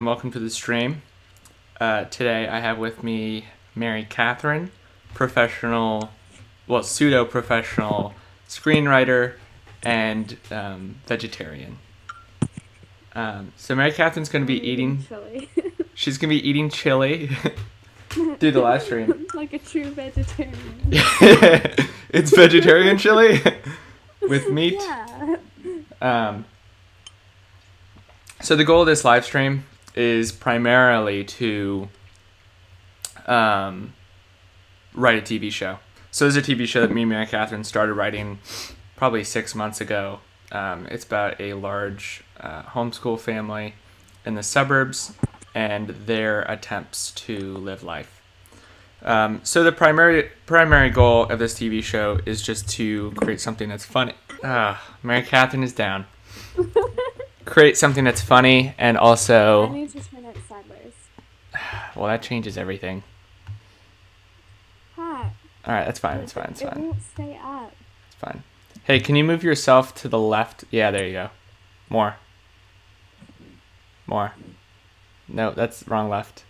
Welcome to the stream. Today I have with me Mary Catherine, pseudo-professional screenwriter and vegetarian. So Mary Catherine's going to be eating chili. She's going to be eating chili through the live stream. Like a true vegetarian. It's vegetarian chili with meat. Yeah. So the goal of this live stream is primarily to write a TV show. So there's a TV show that me and Mary Catherine started writing probably 6 months ago. It's about a large homeschool family in the suburbs and their attempts to live life. So the primary goal of this TV show is just to create something that's funny. Mary Catherine is down. Create something that's funny and also... I need to turn it sideways. Well, that changes everything. Hot. Alright, that's fine, it's fine. It won't stay up. It's fine. Hey, can you move yourself to the left? Yeah, there you go. More. No, that's wrong left.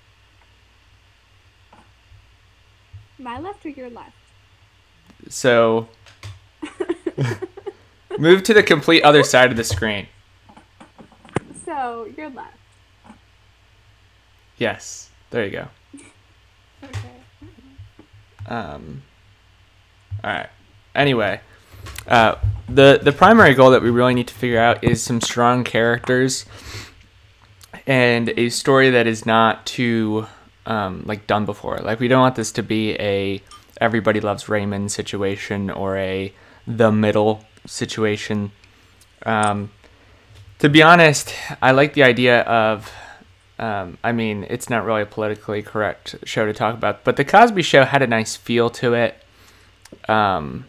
My left or your left? So, move to the complete other side of the screen. So, your left. Yes, there you go. Okay. Alright. Anyway, the primary goal that we really need to figure out is some strong characters and a story that is not too done before. Like, we don't want this to be a Everybody Loves Raymond situation or a The Middle situation. To be honest, I like the idea of, it's not really a politically correct show to talk about, but The Cosby Show had a nice feel to it. I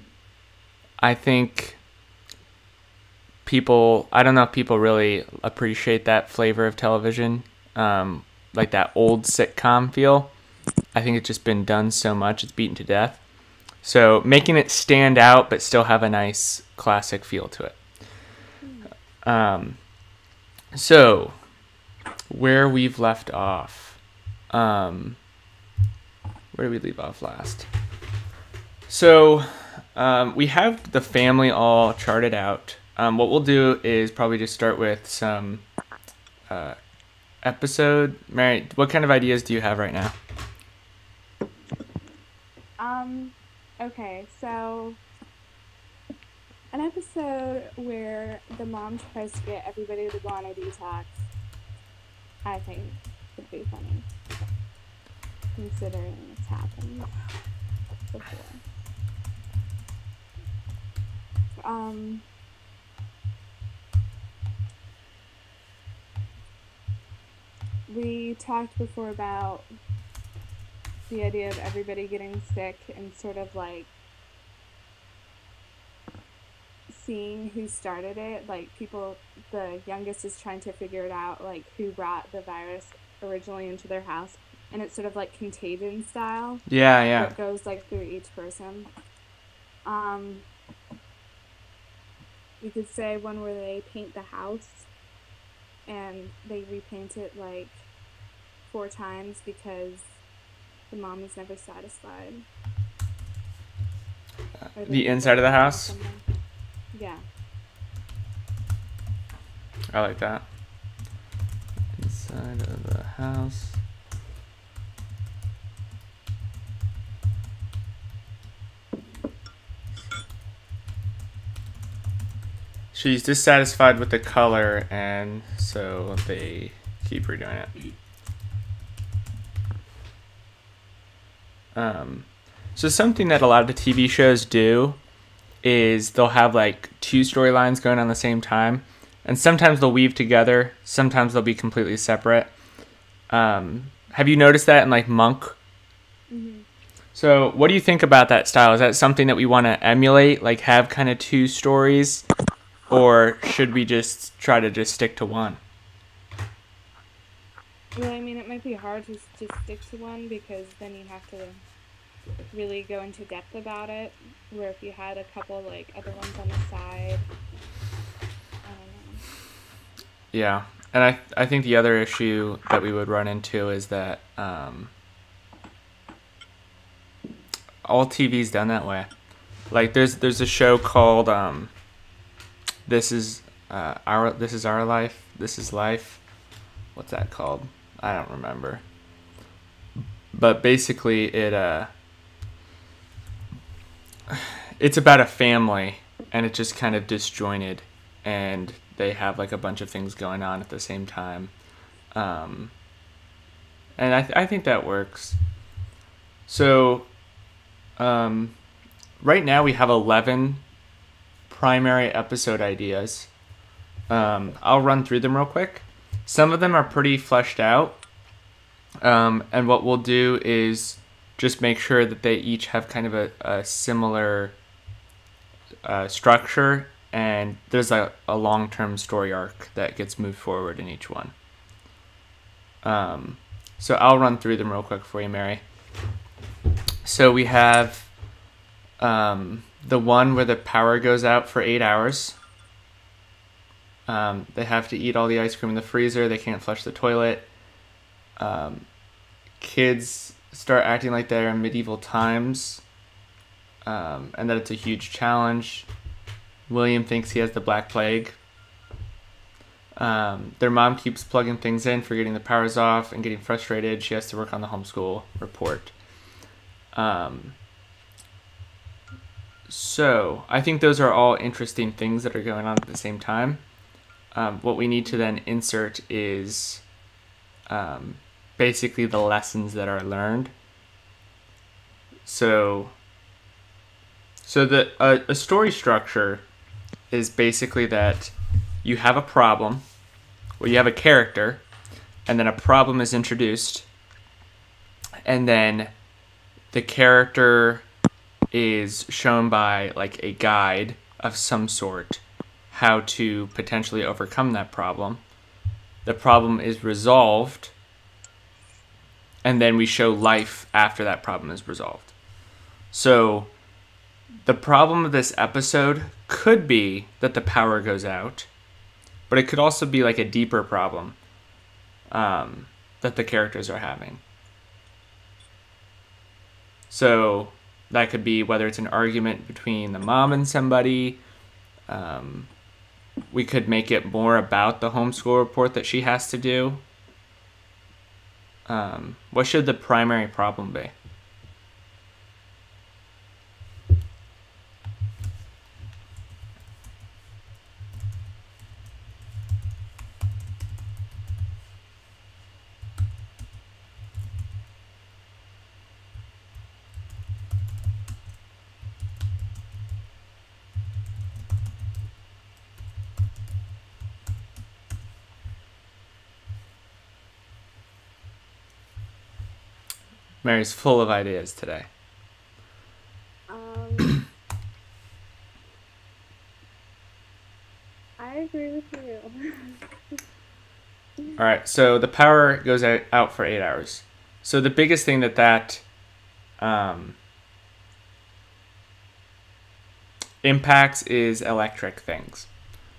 think I don't know if people really appreciate that flavor of television, like that old sitcom feel. I think it's just been done so much, it's beaten to death. So making it stand out but still have a nice classic feel to it. So where we've left off, where did we leave off last? So we have the family all charted out. What we'll do is probably just start with some episode. Mary, what kind of ideas do you have right now? Okay, so an episode where the mom tries to get everybody to go on a detox, I think would be funny, considering it's happened before. We talked before about the idea of everybody getting sick and sort of like seeing who started it. Like, the youngest is trying to figure it out, like who brought the virus originally into their house, and it's sort of like Contagion style. Yeah. It goes like through each person. You could say one where they paint the house and they repaint it like 4 times because the mom is never satisfied. The inside of the house? Yeah. I like that. Inside of the house. She's dissatisfied with the color, and so they keep redoing it. So something that a lot of the TV shows do is they'll have like 2 storylines going on the same time, and sometimes they'll weave together, sometimes they'll be completely separate. Have you noticed that in like Monk? Mm-hmm. So what do you think about that style? Is that something that we want to emulate, like have kind of 2 stories, or should we just try to just stick to one? Well, I mean, it might be hard to just stick to one because then you have to really go into depth about it, where if you had a couple like other ones on the side, I don't know. Yeah. And I think the other issue that we would run into is that all TV's done that way. Like there's a show called This Is Our Life. This is Life. What's that called? I don't remember. But basically it's about a family, and it's just kind of disjointed, and they have like a bunch of things going on at the same time. And I think that works. So right now we have 11 primary episode ideas. I'll run through them real quick. Some of them are pretty fleshed out. And what we'll do is just make sure that they each have kind of a similar structure, and there's a long-term story arc that gets moved forward in each one. So I'll run through them real quick for you, Mary. So we have the one where the power goes out for 8 hours. They have to eat all the ice cream in the freezer. They can't flush the toilet. Kids start acting like they're in medieval times, and that it's a huge challenge. William thinks he has the Black Plague. Their mom keeps plugging things in, forgetting the power's off, and getting frustrated. She has to work on the homeschool report. So I think those are all interesting things that are going on at the same time. What we need to then insert is basically the lessons that are learned. So a story structure is basically that you have a problem, where you have a character, and then a problem is introduced, and then the character is shown by like a guide of some sort how to potentially overcome that problem. The problem is resolved, and then we show life after that problem is resolved. So the problem of this episode could be that the power goes out, but it could also be like a deeper problem that the characters are having. So that could be whether it's an argument between the mom and somebody. We could make it more about the homeschool report that she has to do. What should the primary problem be? Mary's full of ideas today. I agree with you. All right, so the power goes out for 8 hours. So the biggest thing that impacts is electric things.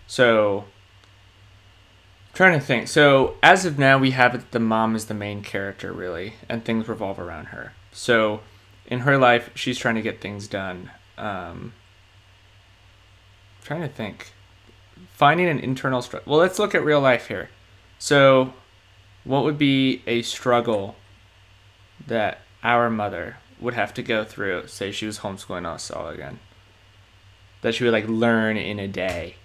So I'm trying to think. So as of now, we have it that the mom is the main character, really, and things revolve around her. So in her life, she's trying to get things done. Trying to think. Finding an internal struggle. Well, let's look at real life here. So what would be a struggle that our mother would have to go through, say she was homeschooling us all again, that she would like learn in a day?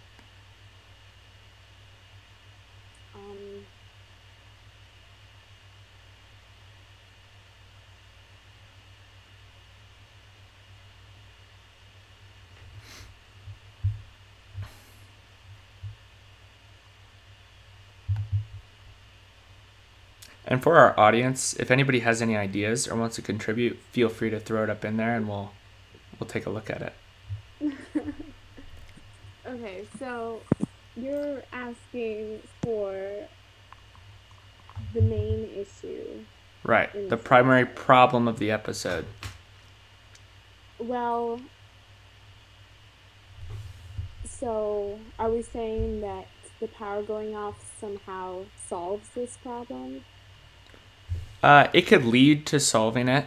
And for our audience, if anybody has any ideas or wants to contribute, feel free to throw it up in there and we'll take a look at it. Okay, so you're asking for the main issue. Right, the primary problem of the episode. Well, so are we saying that the power going off somehow solves this problem? It could lead to solving it,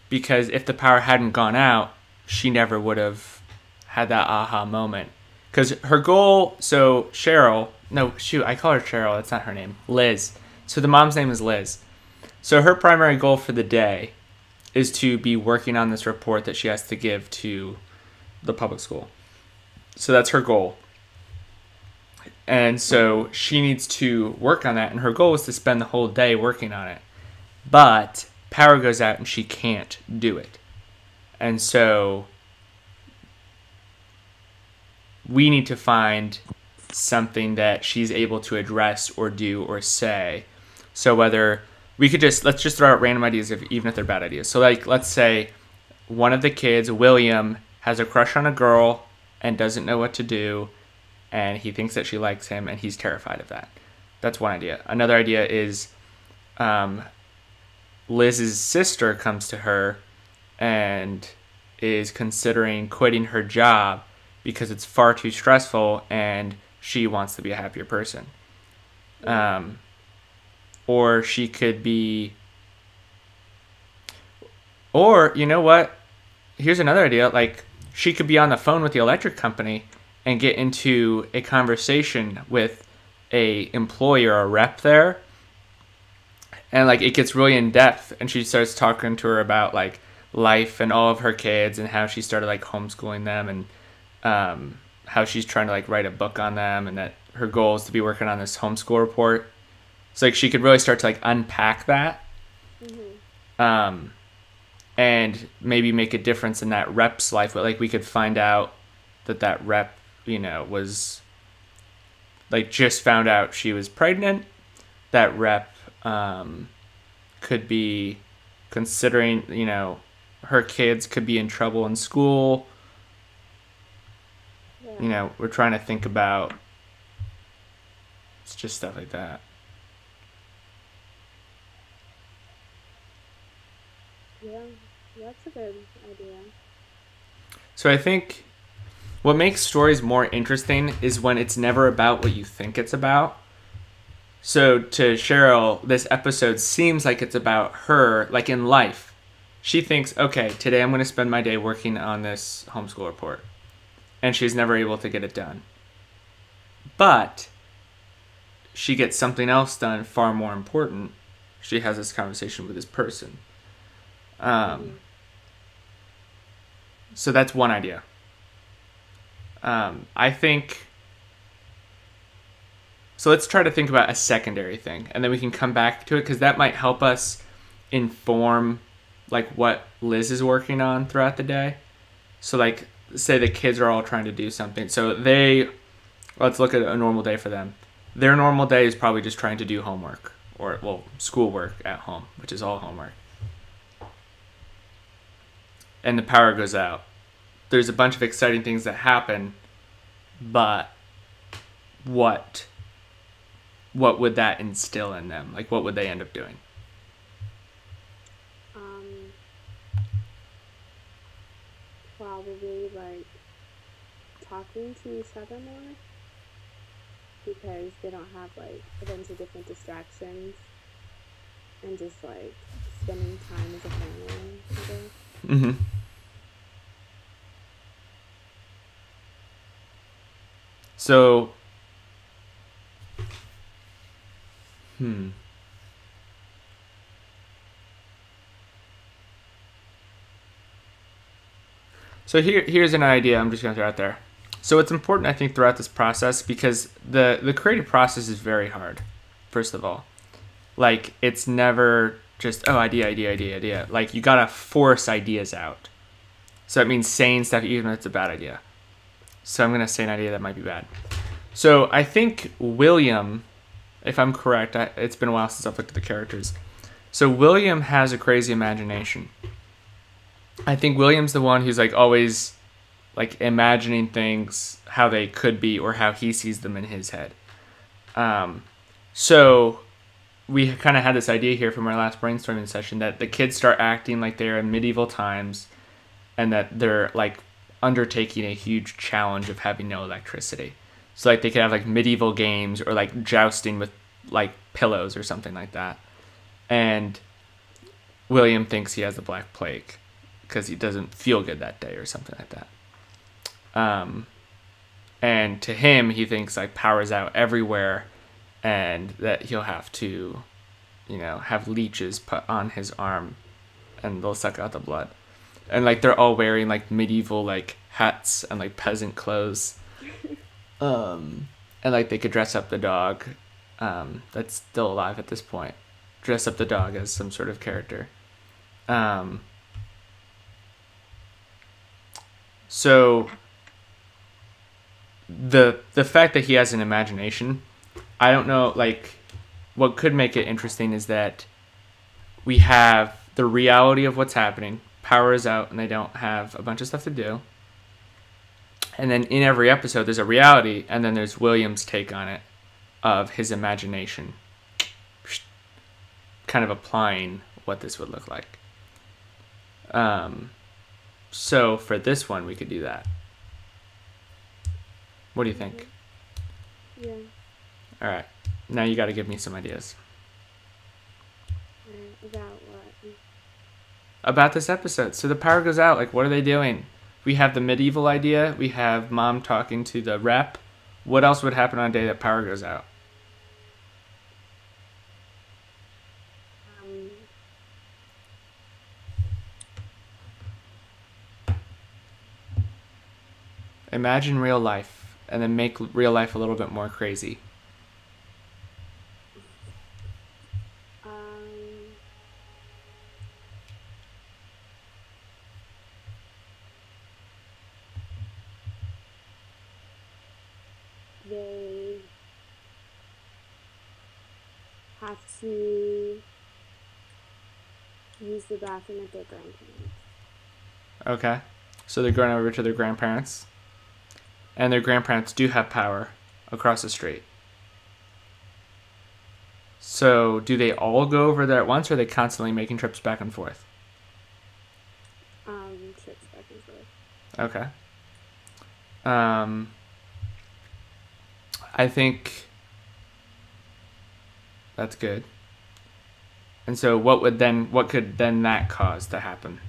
because if the power hadn't gone out, she never would have had that aha moment. Because her goal, so Cheryl, no, shoot, I call her Cheryl, that's not her name, Liz. So the mom's name is Liz. So her primary goal for the day is to be working on this report that she has to give to the public school. So that's her goal. And so she needs to work on that, and her goal is to spend the whole day working on it. But power goes out and she can't do it. And so we need to find something that she's able to address or do or say. So whether we could let's just throw out random ideas, even if they're bad ideas. So like, let's say one of the kids, William, has a crush on a girl and doesn't know what to do, and he thinks that she likes him, and he's terrified of that. That's one idea. Another idea is Liz's sister comes to her and is considering quitting her job because it's far too stressful and she wants to be a happier person. Or she could be... Or, you know what? Here's another idea. Like, she could be on the phone with the electric company and get into a conversation with a employee or a rep there. And, like, it gets really in depth, and she starts talking to her about, like, life and all of her kids and how she started, like, homeschooling them, and how she's trying to, like, write a book on them, and that her goal is to be working on this homeschool report. So, like, she could really start to, like, unpack that. Mm-hmm. And maybe make a difference in that rep's life. But, like, we could find out that rep, you know, was, like, just found out she was pregnant. That rep could be considering, you know, her kids could be in trouble in school. Yeah. You know, we're trying to think about, it's just stuff like that. Yeah, that's a good idea. So I think what makes stories more interesting is when it's never about what you think it's about. So to Cheryl, this episode seems like it's about her, like in life. She thinks, okay, today I'm going to spend my day working on this homeschool report. And she's never able to get it done. But she gets something else done far more important. She has this conversation with this person. So that's one idea. I think... So let's try to think about a secondary thing, and then we can come back to it, because that might help us inform, like, what Liz is working on throughout the day. So, like, say the kids are all trying to do something. So let's look at a normal day for them. Their normal day is probably just trying to do homework, or, well, schoolwork at home, which is all homework. And the power goes out. There's a bunch of exciting things that happen, but what would that instill in them? Like, what would they end up doing? Probably, like, talking to each other more, because they don't have, like, a bunch of different distractions, and just, like, spending time as a family, I guess. Mm-hmm. So, So here's an idea I'm just going to throw out there. So it's important, I think, throughout this process, because the creative process is very hard, first of all. Like, it's never just, oh, idea. Like, you got to force ideas out. So that means saying stuff even if it's a bad idea. So I'm going to say an idea that might be bad. So I think William, if I'm correct, it's been a while since I've looked at the characters. So William has a crazy imagination. I think William's the one who's, like, always, like, imagining things how they could be or how he sees them in his head. So we kind of had this idea here from our last brainstorming session that the kids start acting like they're in medieval times, and that they're, like, undertaking a huge challenge of having no electricity. So like they could have like medieval games or like jousting with like pillows or something like that. And William thinks he has the Black Plague because he doesn't feel good that day or something like that. And to him, he thinks like power's out everywhere, and that he'll have to, have leeches put on his arm, and they'll suck out the blood. And like they're all wearing like medieval like hats and like peasant clothes, and like they could dress up the dog, that's still alive at this point. Dress up the dog as some sort of character. So the fact that he has an imagination, I don't know, like what could make it interesting is that we have the reality of what's happening. Power is out and they don't have a bunch of stuff to do. And then in every episode there's a reality, and then there's William's take on it of his imagination, kind of applying what this would look like. So for this one we could do that. What do you think? Yeah. All right. Now you got to give me some ideas. About what? About this episode. So the power goes out. Like, what are they doing? We have the medieval idea. We have Mom talking to the rep. What else would happen on a day that power goes out? Imagine real life, and then make real life a little bit more crazy. They have to use the bathroom at their grandparents. Okay. So they're going over to their grandparents. And their grandparents do have power across the street. So do they all go over there at once, or are they constantly making trips back and forth? Trips back and forth. Okay. I think that's good. And so what could then that cause to happen?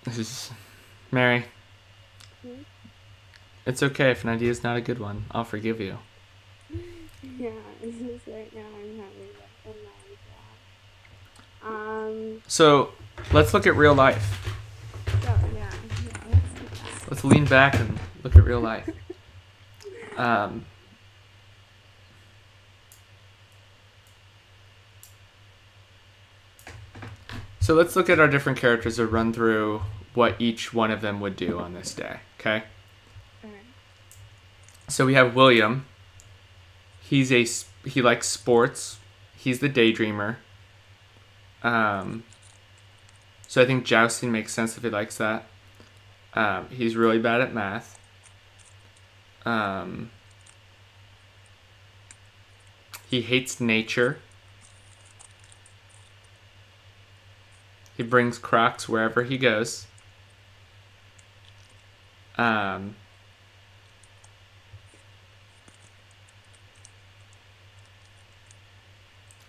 This is Mary. It's okay if an idea is not a good one. I'll forgive you. Yeah, it's just right now I'm having like a mind. So let's look at real life. Oh yeah, let's do that. Let's lean back and look at real life. So let's look at our different characters and run through what each one of them would do on this day, okay? Alright. So we have William. He likes sports. He's the daydreamer. So I think jousting makes sense if he likes that. He's really bad at math. He hates nature. He brings Crocs wherever he goes.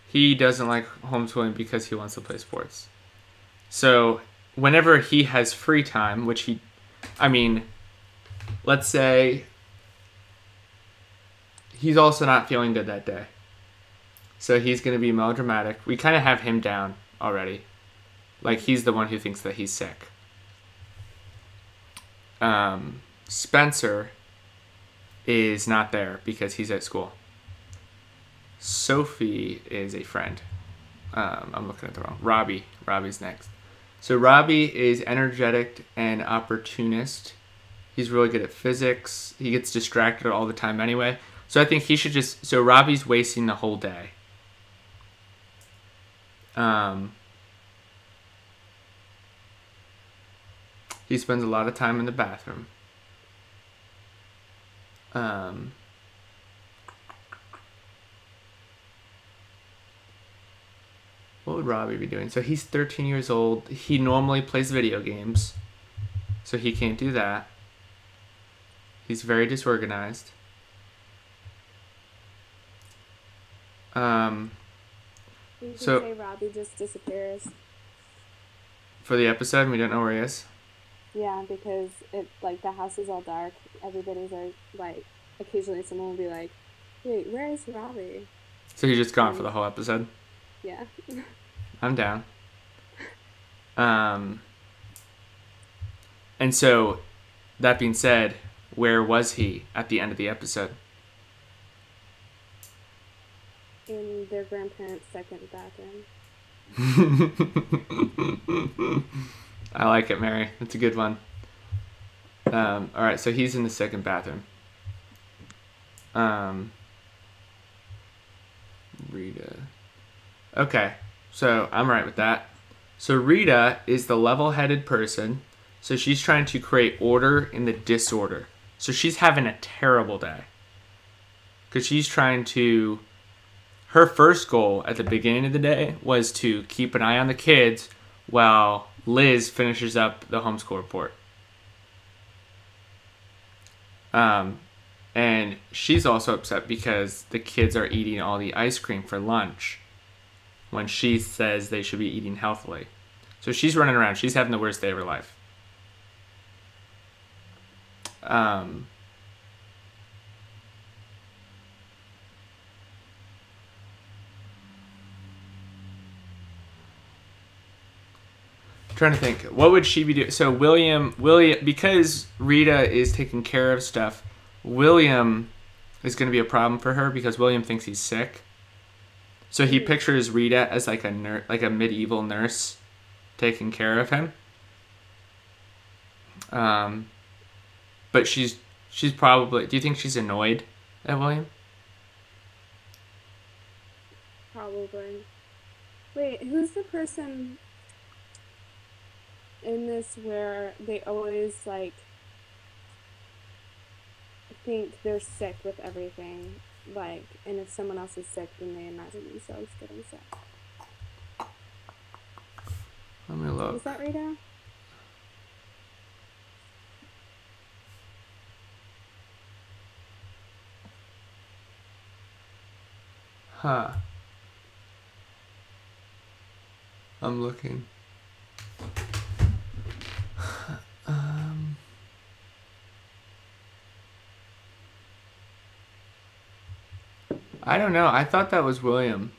He doesn't like homeschooling because he wants to play sports. So whenever he has free time, let's say he's also not feeling good that day. So he's going to be melodramatic. We kind of have him down already. Like, he's the one who thinks that he's sick. Spencer is not there because he's at school. Sophie is a friend. I'm looking at the wrong. Robbie's next. So Robbie is energetic and opportunist. He's really good at physics. He gets distracted all the time anyway. So I think he should so Robbie's wasting the whole day. Um, he spends a lot of time in the bathroom. What would Robbie be doing? So he's 13 years old. He normally plays video games, so he can't do that. He's very disorganized. You can So say Robbie just disappears. for the episode, we don't know where he is. Yeah, because it like the house is all dark. Everybody's like occasionally someone will be like, "Wait, where is Robbie?" So he's just gone for the whole episode. Yeah. I'm down. And so, that being said, where was he at the end of the episode? In their grandparents' second bathroom. I like it, Mary. That's a good one. All right, so he's in the second bathroom. Rita. Okay, so I'm right with that. So Rita is the level-headed person. So she's trying to create order in the disorder. So she's having a terrible day. Because she's trying to... Her first goal at the beginning of the day was to keep an eye on the kids while Liz finishes up the homeschool report. And she's also upset because the kids are eating all the ice cream for lunch when she says they should be eating healthily. So she's running around. She's having the worst day of her life. Trying to think, what would she be doing? So William, because Rita is taking care of stuff, William is going to be a problem for her because William thinks he's sick. So he pictures Rita as like a medieval nurse taking care of him. But she's probably. Do you think she's annoyed at William? Probably. Wait, who's the person in this where they always like think they're sick with everything, like, and if someone else is sick, then they imagine themselves getting sick? Let me look. Is that Rita? Huh. I'm looking. I don't know. I thought that was William.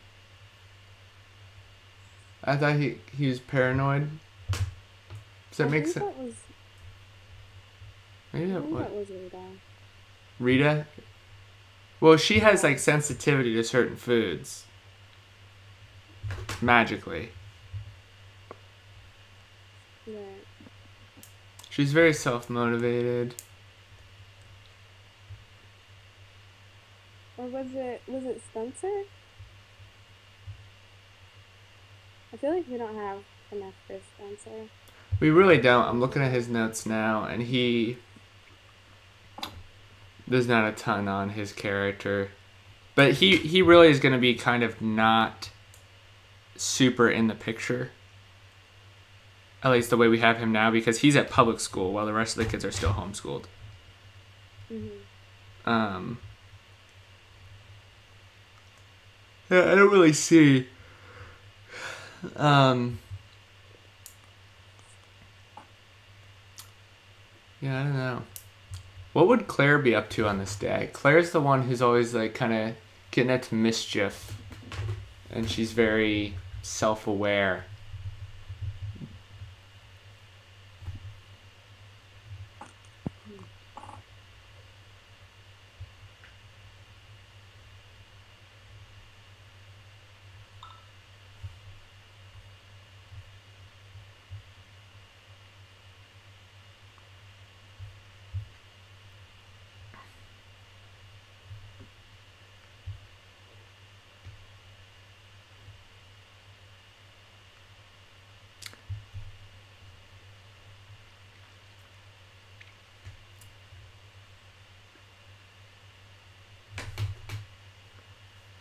I thought he was paranoid. Does that make sense? Maybe that was Rita. Rita? Well, she has like sensitivity to certain foods. Magically. Yeah. She's very self-motivated. Or was it Spencer? I feel like we don't have enough for Spencer. We really don't. I'm looking at his notes now, and there's not a ton on his character. But he really is going to be kind of not super in the picture. At least the way we have him now, because he's at public school while the rest of the kids are still homeschooled. Mm-hmm. Yeah, I don't really see. Yeah, I don't know. What would Claire be up to on this day? Claire's the one who's always like kind of getting into mischief, and she's very self-aware.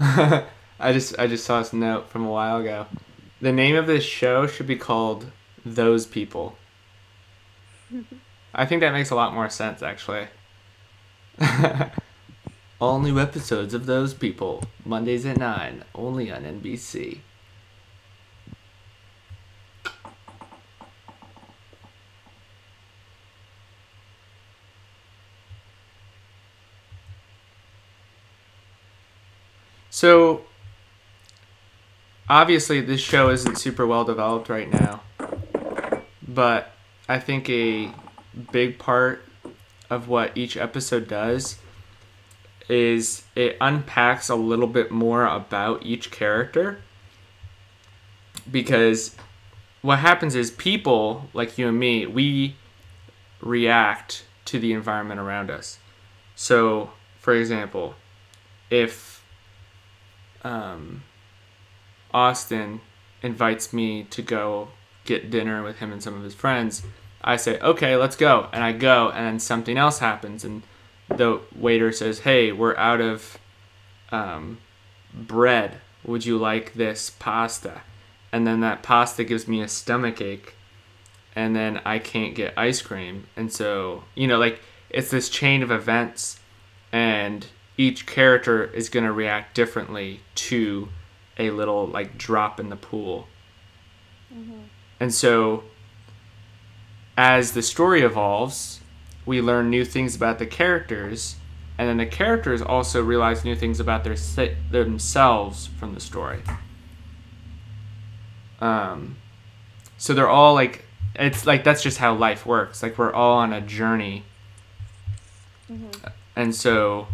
I just saw this note from a while ago. The name of this show should be called Those People. I think that makes a lot more sense, actually. All new episodes of Those People, Mondays at 9, only on NBC. So, obviously, this show isn't super well developed right now, but I think a big part of what each episode does is it unpacks a little bit more about each character, because what happens is people like you and me, we react to the environment around us. So, for example, if Austin invites me to go get dinner with him and some of his friends, I say, okay, let's go. And I go, and then something else happens. And the waiter says, hey, we're out of bread. Would you like this pasta? And then that pasta gives me a stomach ache. And then I can't get ice cream. And so, like, it's this chain of events. And each character is going to react differently to a little, like, drop in the pool. Mm-hmm. And so, as the story evolves, we learn new things about the characters, and then the characters also realize new things about themselves from the story. So they're all, like, it's like that's just how life works. Like, we're all on a journey. Mm-hmm. And so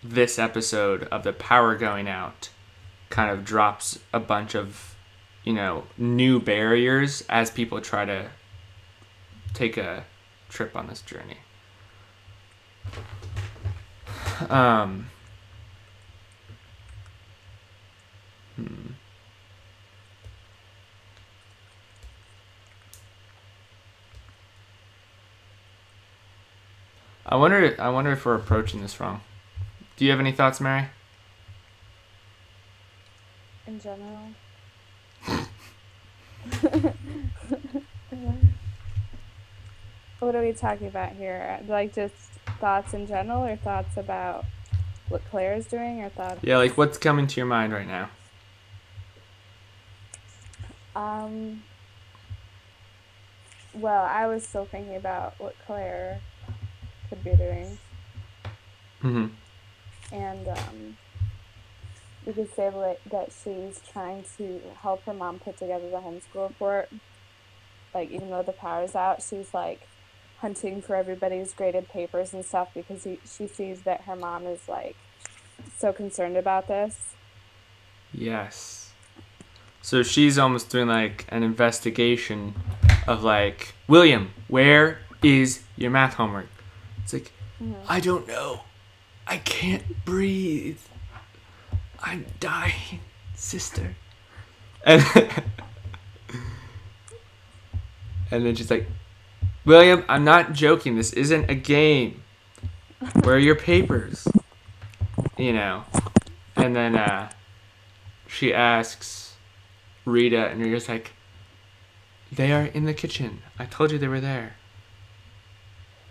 this episode of the power going out kind of drops a bunch of, new barriers as people try to take a trip on this journey. I wonder if we're approaching this wrong. Do you have any thoughts, Mary? In general? What are we talking about here? Like, just thoughts in general, or thoughts about what Claire is doing, or thoughts? Yeah, like, what's coming to your mind right now? Well, I was still thinking about what Claire could be doing. Mm-hmm. And we could say that she's trying to help her mom put together the homeschool report. Like, even though the power's out, she's, like, hunting for everybody's graded papers and stuff because she sees that her mom is, like, so concerned about this. Yes. So she's almost doing, like, an investigation of, like, William, where is your math homework? It's like, I don't know. I can't breathe. I'm dying, sister. And then she's like, William, I'm not joking. This isn't a game. Where are your papers? And then she asks Rita, and Rita's like, they are in the kitchen. I told you they were there.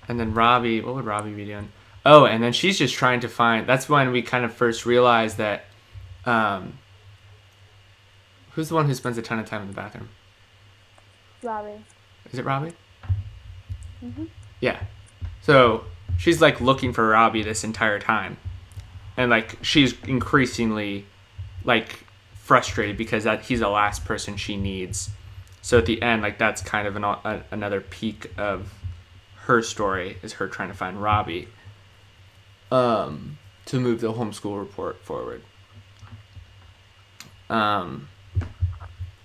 And then Robbie, what would Robbie be doing? Oh, and then she's just trying to find, that's when we kind of first realized that, who's the one who spends a ton of time in the bathroom? Robbie. Is it Robbie? Mm-hmm. Yeah. So she's, like, looking for Robbie this entire time. And, like, she's increasingly, like, frustrated because he's the last person she needs. So at the end, like, that's kind of another peak of her story, is her trying to find Robbie to move the homeschool report forward. And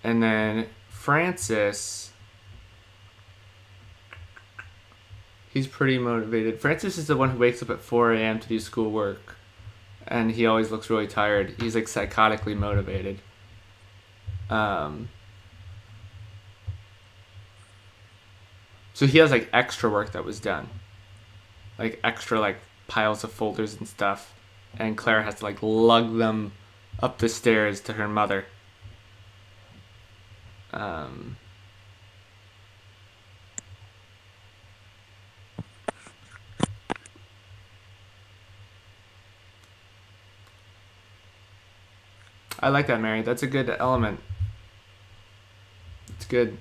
then Francis, he's pretty motivated. Francis is the one who wakes up at 4 a.m. to do schoolwork, and he always looks really tired. He's, like, psychotically motivated. So he has, like, extra work that was done. Like, extra, like, piles of folders and stuff. and Claire has to like lug them up the stairs to her mother. I like that, Mary. That's a good element. It's good.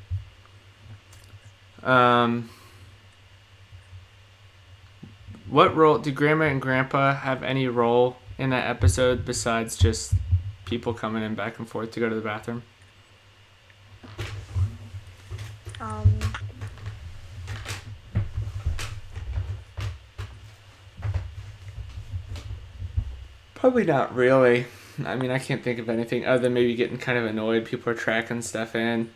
What role do Grandma and Grandpa have any role in that episode besides just people coming in back and forth to go to the bathroom? Probably not really. I mean, I can't think of anything other than maybe getting kind of annoyed. People are tracking stuff in.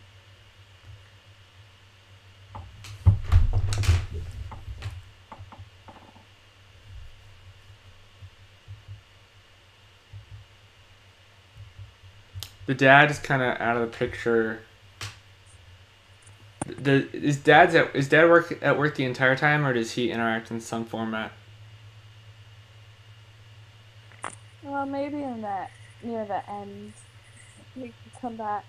The dad is kind of out of the picture. Is dad at work the entire time, or does he interact in some format? Well, maybe near the end, we can come back.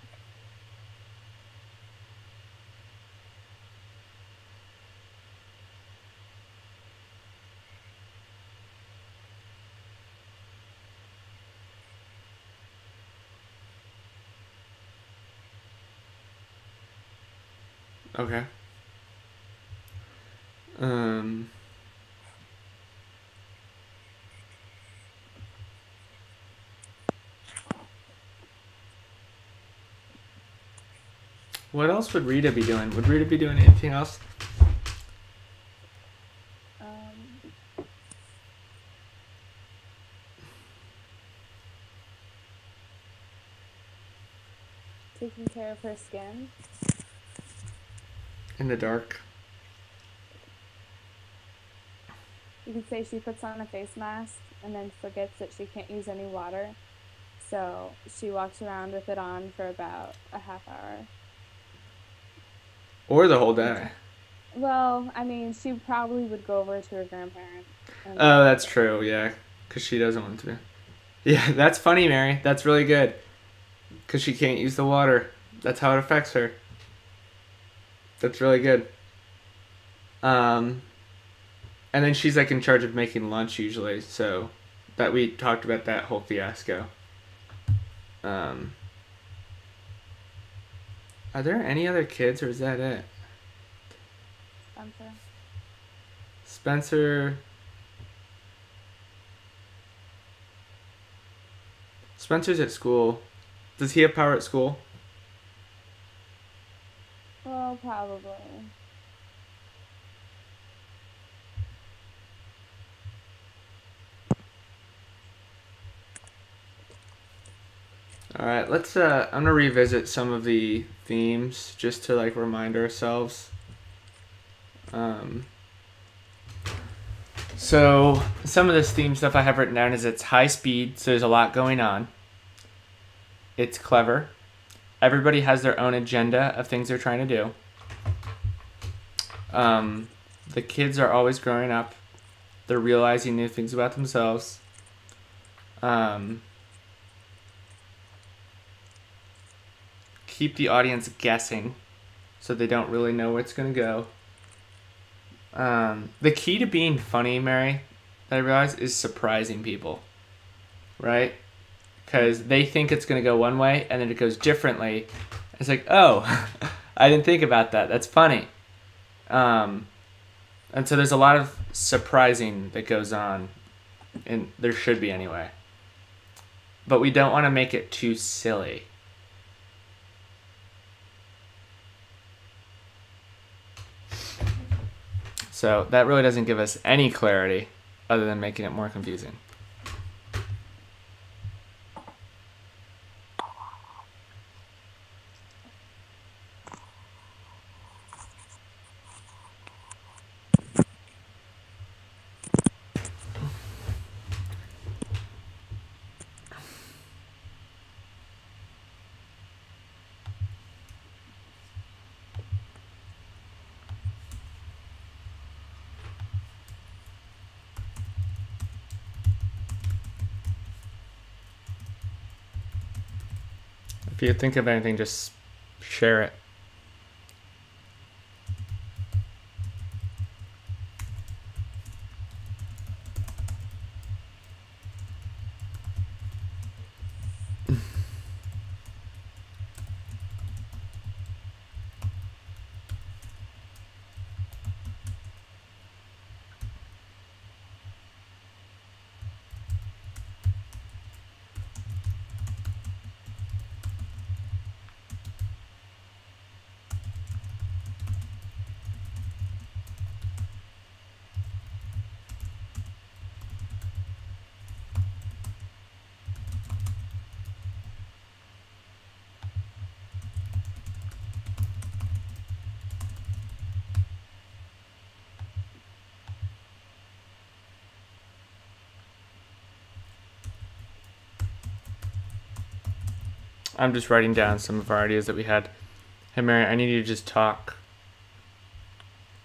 Okay. What else would Rita be doing? Would Rita be doing anything else? Taking care of her skin. In the dark. You could say she puts on a face mask and then forgets that she can't use any water. So she walks around with it on for about a half hour. Or the whole day. Well, I mean, she probably would go over to her grandparents. Oh, that's true, yeah. Because she doesn't want to. Yeah, that's funny, Mary. That's really good. Because she can't use the water. That's how it affects her. That's really good. And then she's like in charge of making lunch usually, so that we talked about that whole fiasco. Are there any other kids, or is that it? Spencer's at school. Does he have power at school? Well, probably. Alright, let's I'm gonna revisit some of the themes just to like remind ourselves. So some of this theme stuff I have written down is it's high speed, so there's a lot going on. It's clever. Everybody has their own agenda of things they're trying to do. The kids are always growing up. They're realizing new things about themselves. Keep the audience guessing so they don't really know where it's going to go. The key to being funny, Mary, that I realize, is surprising people. Right? Because they think it's going to go one way, and then it goes differently. It's like, oh, I didn't think about that. That's funny. And so there's a lot of surprising that goes on, and there should be anyway. But we don't want to make it too silly. So that really doesn't give us any clarity other than making it more confusing. If you think of anything, just share it. I'm just writing down some of our ideas that we had. Hey, Mary, I need you to just talk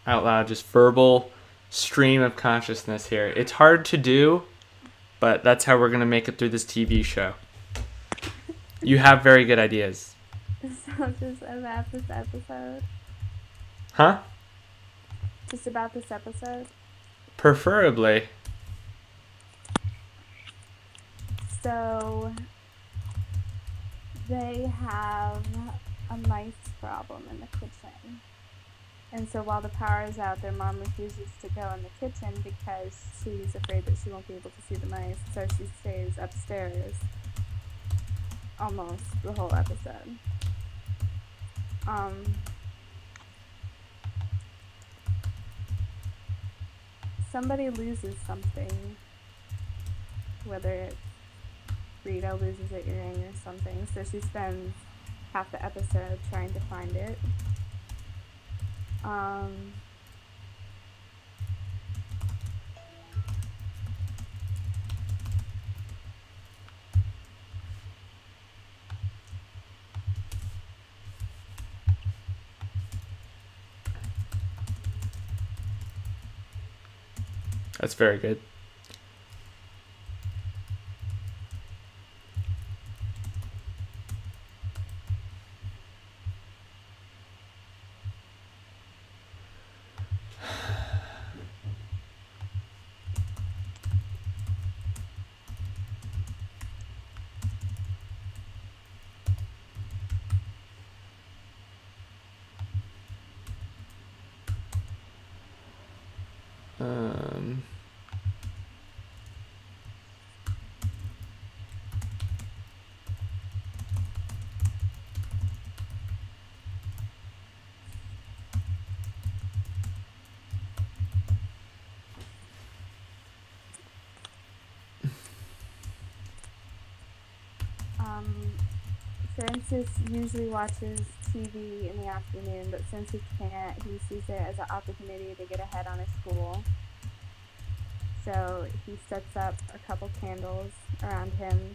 out loud, just verbal stream of consciousness here. It's hard to do, but that's how we're going to make it through this TV show. You have very good ideas. So just about this episode? Huh? Just about this episode? Preferably. So they have a mice problem in the kitchen. And so while the power is out, their mom refuses to go in the kitchen because she's afraid that she won't be able to see the mice. So she stays upstairs almost the whole episode. Somebody loses something, whether it's Rita loses an earring or something, so she spends half the episode trying to find it. That's very good. Francis usually watches TV in the afternoon, but since he can't, he sees it as an opportunity to get ahead on his school. So he sets up a couple candles around him,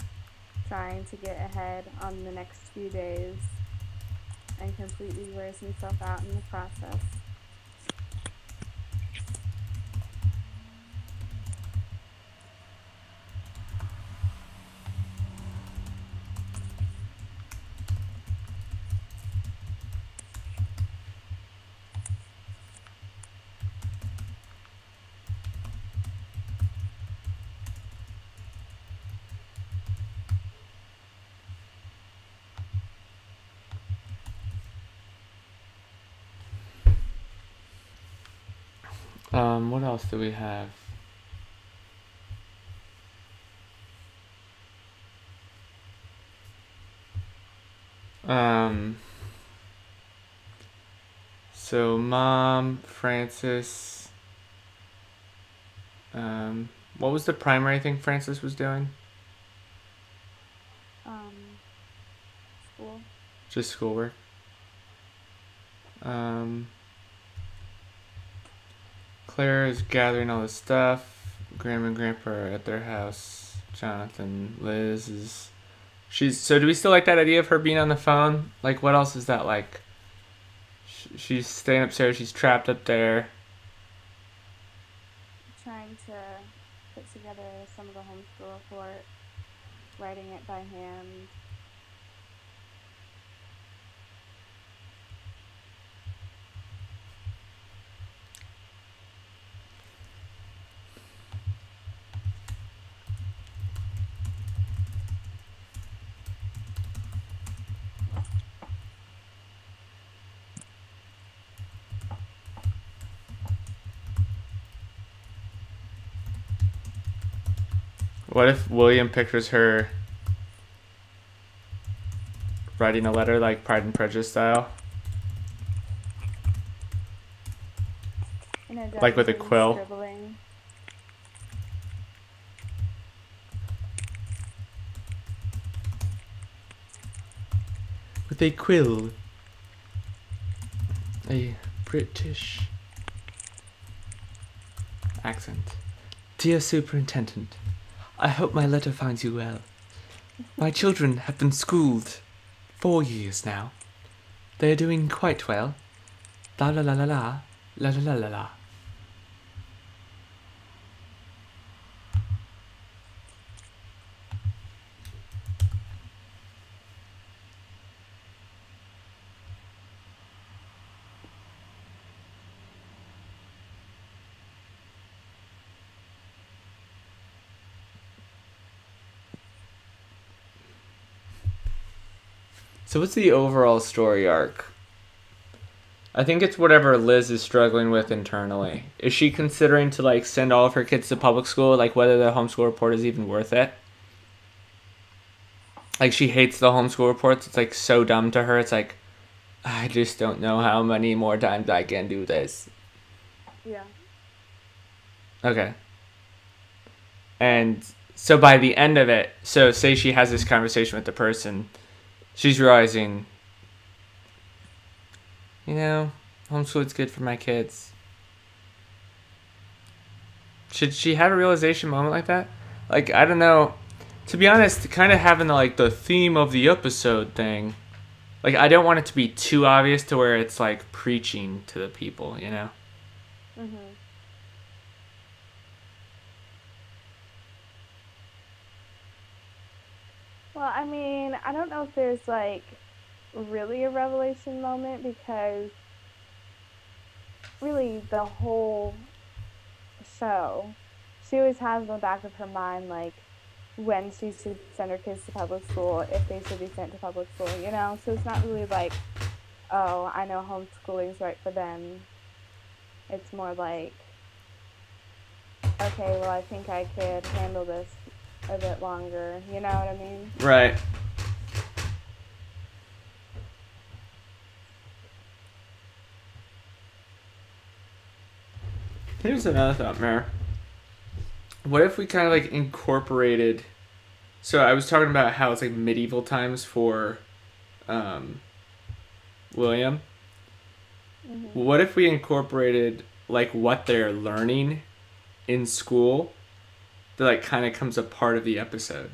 trying to get ahead on the next few days, and completely wears himself out in the process. What else do we have? So Mom, Francis, what was the primary thing Francis was doing? School. Just schoolwork. Claire is gathering all the stuff. Grandma and Grandpa are at their house. Jonathan, Liz is... So do we still like that idea of her being on the phone? Like, what else is that like? She's staying upstairs. She's trapped up there. Trying to put together some of the homeschool report, writing it by hand. What if William pictures her writing a letter like Pride and Prejudice style? Like with a quill? Scribbling. With a quill. A British accent. Dear Superintendent, I hope my letter finds you well. My children have been schooled 4 years now. They are doing quite well. La la la la la, la la la la la. So what's the overall story arc? I think it's whatever Liz is struggling with internally. Is she considering to like send all of her kids to public school? Like whether the homeschool report is even worth it? Like she hates the homeschool reports. It's like so dumb to her. It's like, I just don't know how many more times I can do this. Yeah. Okay. And so by the end of it, so say she has this conversation with the person, she's realizing, you know, homeschool is good for my kids. Should she have a realization moment like that? Like, I don't know. To be honest, kind of having the theme of the episode thing, like, I don't want it to be too obvious to where it's like preaching to the people, you know? Mhm. Well, I mean, I don't know if there's like really a revelation moment because really the whole show, she always has in the back of her mind like when she should send her kids to public school, if they should be sent to public school, you know? So it's not really like, oh, I know homeschooling's right for them. It's more like, okay, well, I think I could handle this a bit longer. You know what I mean? Right. Here's another thought, Mare. What if we kind of like incorporated... So I was talking about how it's like medieval times for William. Mm-hmm. What if we incorporated like what they're learning in school that like kind of comes a part of the episode?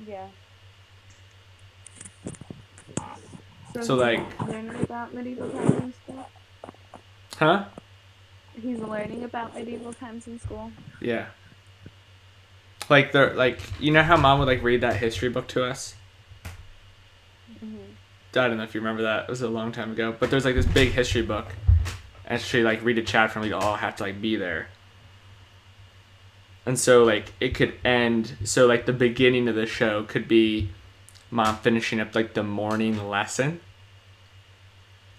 Yeah. So like... learning about medieval times in school? Huh? He's learning about medieval times in school? Yeah. Like they're like, you know how Mom would like read that history book to us? Mm-hmm. I don't know if you remember that. It was a long time ago. But there's like this big history book. And she like read a chapter and we'd all have to like be there. And so like it could end, so like the beginning of the show could be Mom finishing up like the morning lesson.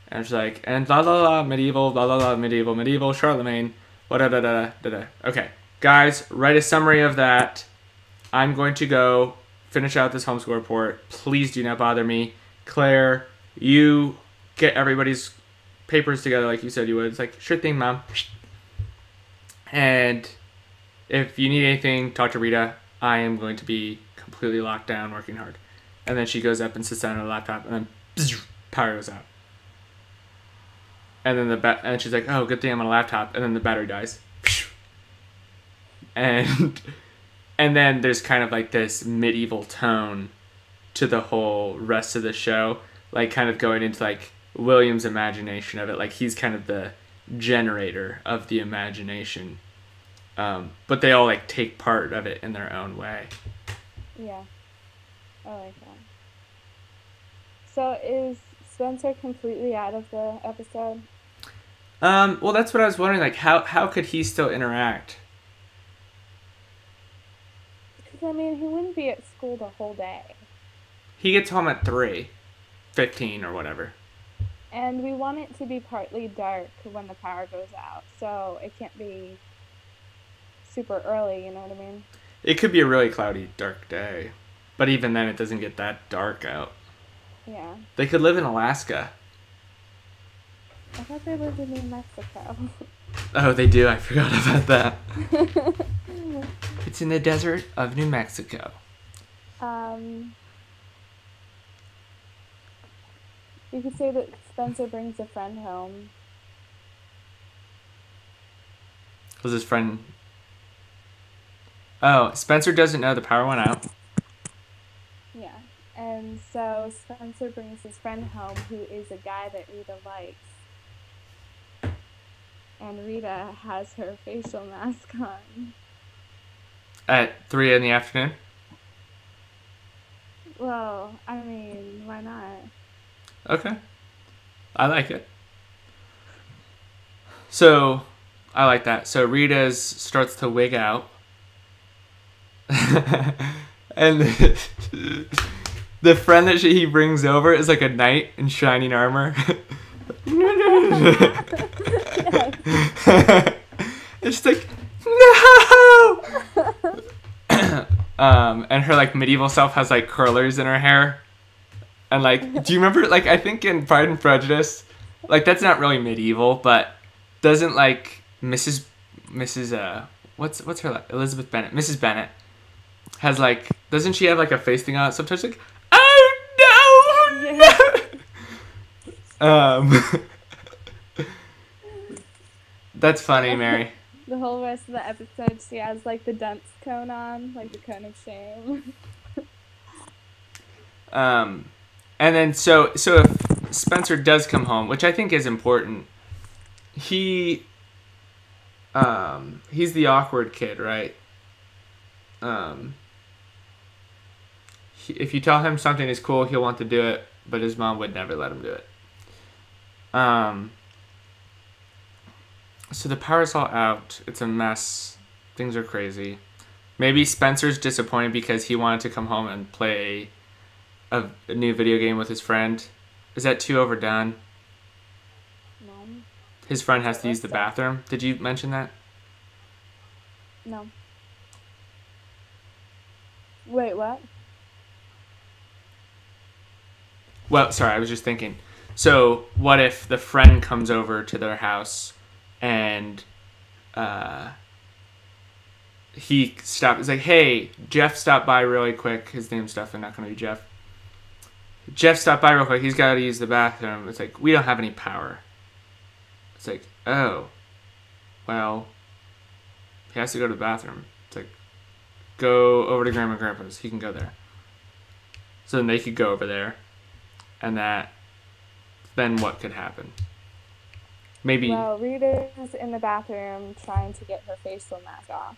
And it's like, and la la la medieval, la la la medieval, Charlemagne, da da da da da. Okay, guys, write a summary of that. I'm going to go finish out this homeschool report. Please do not bother me. Claire, you get everybody's papers together like you said you would. It's like, sure thing, Mom. And if you need anything, talk to Rita. I am going to be completely locked down, working hard. And then she goes up and sits down on her laptop, and then power goes out. And then and she's like, "Oh, good thing I'm on a laptop." And then the battery dies. And then there's kind of like this medieval tone to the whole rest of the show, like kind of going into like William's imagination of it, like he's kind of the generator of the imagination. But they all like take part of it in their own way. Yeah, I like that. So is Spencer completely out of the episode? Well, that's what I was wondering. Like, how could he still interact? Because I mean, he wouldn't be at school the whole day. He gets home at 3:15 or whatever. And we want it to be partly dark when the power goes out, so it can't be super early, you know what I mean? It could be a really cloudy, dark day. But even then, it doesn't get that dark out. Yeah. They could live in Alaska. I thought they lived in New Mexico. Oh, they do. I forgot about that. It's in the desert of New Mexico. You could say that Spencer brings a friend home. Was his friend... Oh, Spencer doesn't know the power went out. Yeah. And so Spencer brings his friend home, who is a guy that Rita likes. And Rita has her facial mask on. At 3 in the afternoon? Well, I mean, why not? Okay. I like it. So, I like that. So Rita's starts to wig out. And the friend that he brings over is like a knight in shining armor. It's like, no! And her like medieval self has like curlers in her hair. And like, do you remember, like, I think in Pride and Prejudice, like, that's not really medieval, but doesn't like Mrs. What's her, Elizabeth Bennet, Mrs. Bennet has like, doesn't she have like a face thing on it? Sometimes like, oh no! That's funny, Mary. The whole rest of the episode, she has like the dunce cone on, like the cone of shame. And then so if Spencer does come home, which I think is important, he's the awkward kid, right? If you tell him something is cool, he'll want to do it, but his mom would never let him do it. So the power's all out. It's a mess. Things are crazy. Maybe Spencer's disappointed because he wanted to come home and play a new video game with his friend. Is that too overdone? No. His friend has to use the bathroom. Did you mention that? No. Wait, what? Well, sorry, I was just thinking. So, what if the friend comes over to their house and he stopped. He's like, hey, Jeff stopped by really quick. His name's definitely not going to be Jeff. Jeff stopped by real quick. He's got to use the bathroom. It's like, we don't have any power. It's like, oh, well, he has to go to the bathroom. It's like, go over to Grandma and Grandpa's. He can go there. So then they could go over there. And then what could happen? Maybe. Well, Rita's in the bathroom trying to get her facial mask off.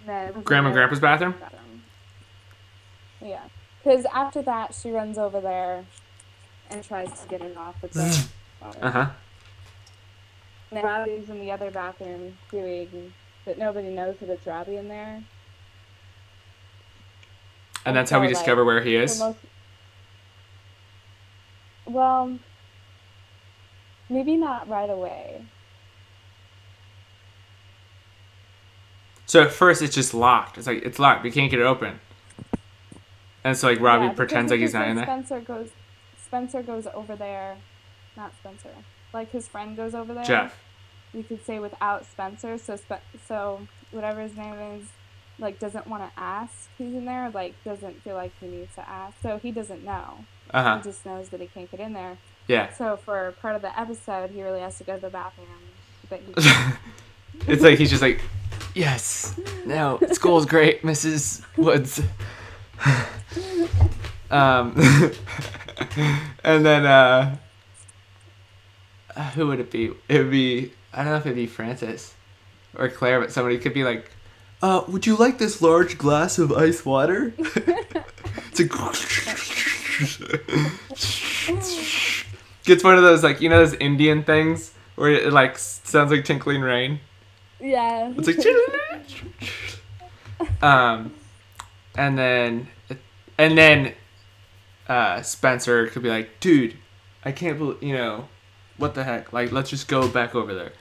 Grandma and Grandpa's bathroom? Yeah. Because after that, she runs over there and tries to get it off with the water. Uh-huh. And Robbie's in the other bathroom doing, but nobody knows that it's Robbie in there. And that's how we discover where he is? Well, maybe not right away. So at first it's just locked. It's like, it's locked. We can't get it open. And so like Robbie pretends like he's not in there. Spencer goes over there. Not Spencer. Like his friend goes over there. Jeff. You could say without Spencer. So whatever his name is, like doesn't want to ask who's in there. Like doesn't feel like he needs to ask. So he doesn't know. Uh-huh. He just knows that he can't get in there. Yeah. So for part of the episode, he really has to go to the bathroom. But it's like he's just like, yes. No, school's great, Mrs. Woods. And then who would it be? It would be, I don't know if it'd be Francis or Claire, but somebody could be like, would you like this large glass of ice water? It's like gets one of those, like, you know those Indian things where it like sounds like tinkling rain. Yeah. It's like and then Spencer could be like, dude, I can't believe, what the heck? Like, let's just go back over there.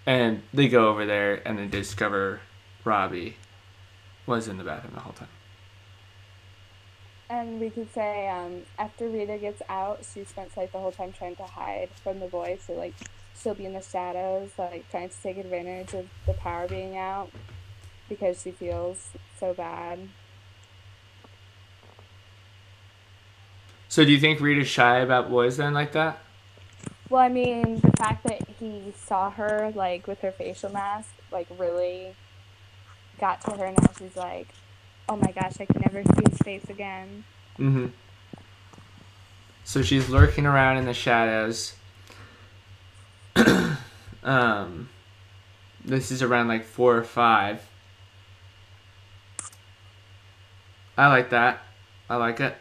And they go over there and they discover Robbie was in the bathroom the whole time. And we could say after Rita gets out, she spends like the whole time trying to hide from the boys. So like she'll be in the shadows, like trying to take advantage of the power being out because she feels so bad. So do you think Rita's shy about boys then like that? Well, I mean, the fact that he saw her like with her facial mask like really got to her. Now she's like, oh my gosh, I can never see his face again. Mm-hmm. So she's lurking around in the shadows. This is around like 4 or 5. I like that. I like it.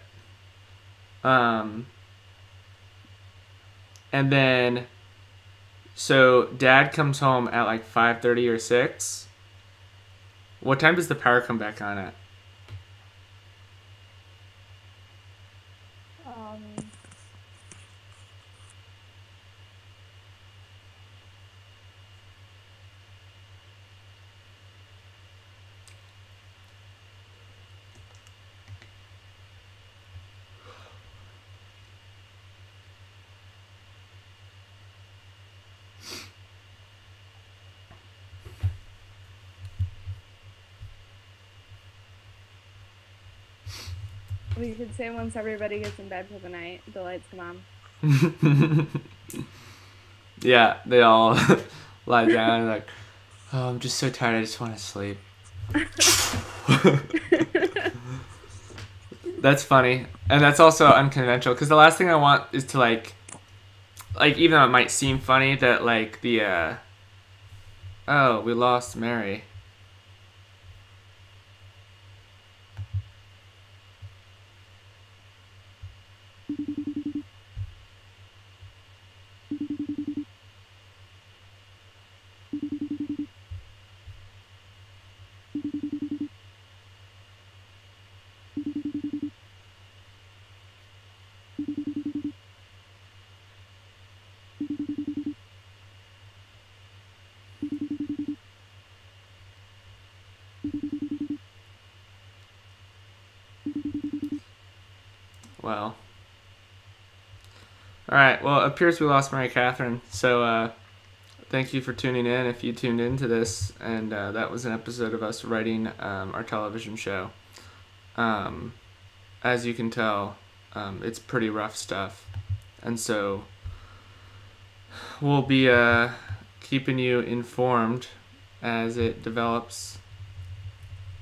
And then, so Dad comes home at like 5:30 or 6. What time does the power come back on at? Um, we could say once everybody gets in bed for the night, the lights come on. Yeah, they all lie down and like, oh, I'm just so tired. I just want to sleep. That's funny, and that's also unconventional because the last thing I want is to like even though it might seem funny that like the oh, we lost Mary. Well. Alright, well, it appears we lost Mary Catherine, so thank you for tuning in if you tuned into this, and that was an episode of us writing our television show. As you can tell, it's pretty rough stuff, and so we'll be keeping you informed as it develops.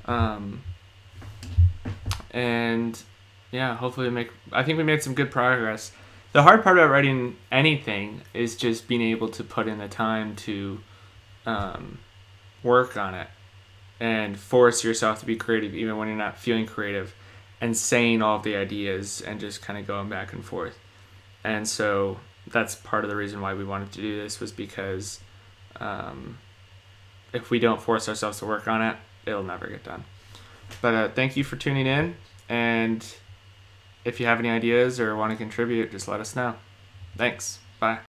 And yeah, hopefully I think we made some good progress. The hard part about writing anything is just being able to put in the time to work on it and force yourself to be creative even when you're not feeling creative, and saying all of the ideas and just kind of going back and forth. And so that's part of the reason why we wanted to do this, was because if we don't force ourselves to work on it, it'll never get done. But thank you for tuning in, and if you have any ideas or want to contribute, just let us know. Thanks. Bye.